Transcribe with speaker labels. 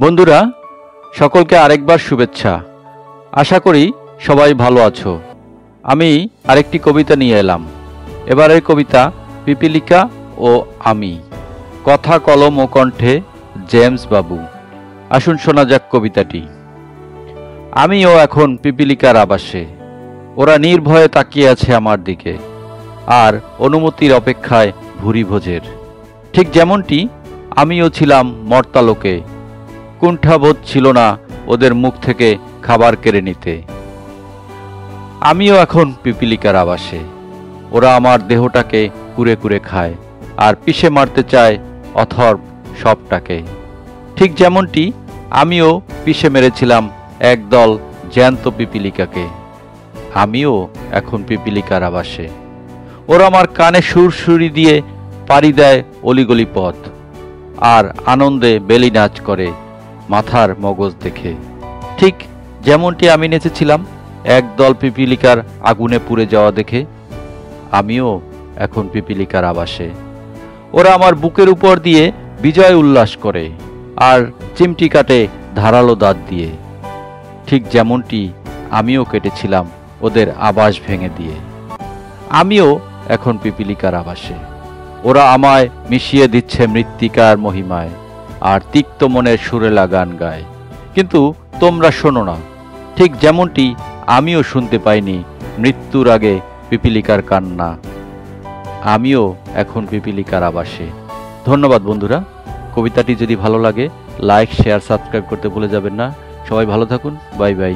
Speaker 1: বন্ধুরা, সকলকে আরেকবার শুভেচ্ছা। আশা করি সবাই ভালো আছো। আমি আরেকটি কবিতা নিয়ে এলাম। এবারের কবিতা পিপিলিকা ও আমি। কথা কলম ও কণ্ঠে জেমস বাবু। আসুন শোনা যাক কবিতাটি। আমিও এখন পিপিলিকার আবাসে, ওরা নির্ভয়ে তাকিয়ে আছে আমার দিকে, আর অনুমতির অপেক্ষায় ভুরি ভোজের। ঠিক যেমনটি আমিও ছিলাম মর্তালোকে, কুণ্ঠাবোধ ছিল না ওদের মুখ থেকে খাবার কেড়ে নিতে। আমিও এখন পিপিলিকার আবাসে, ওরা আমার দেহটাকে কুরে কুরে খায় আর পিষে মারতে চায় অথর্ব সবটাকে। ঠিক যেমনটি আমিও পিষে মেরেছিলাম একদল জ্যান্ত পিপিলিকাকে। আমিও এখন পিপিলিকার আবাসে, ওরা আমার কানে সুরসুরি দিয়ে পাড়ি দেয় অলিগলি পথ, আর আনন্দে বেলি নাচ করে মাথার মগজ দেখে। ঠিক যেমনটি আমি নেচেছিলাম একদল পিপিলিকার আগুনে পুড়ে যাওয়া দেখে। আমিও এখন পিপিলিকার আবাসে, ওরা আমার বুকের উপর দিয়ে বিজয় উল্লাস করে আর চিমটি কাটে ধারালো দাঁত দিয়ে। ঠিক যেমনটি আমিও কেটেছিলাম ওদের আবাস ভেঙে দিয়ে। আমিও এখন পিপিলিকার আবাসে, ওরা আমায় মিশিয়ে দিচ্ছে মৃত্তিকার মহিমায় আর তিক্ত মনের সুরেলা গান গায়। কিন্তু তোমরা শোনো না, ঠিক যেমনটি আমিও শুনতে পাইনি মৃত্যুর আগে পিপিলিকার কান্না। আমিও এখন পিপিলিকার আবাসে। ধন্যবাদ বন্ধুরা। কবিতাটি যদি ভালো লাগে লাইক, শেয়ার, সাবস্ক্রাইব করতে ভুলে যাবেন না। সবাই ভালো থাকুন। Bye bye.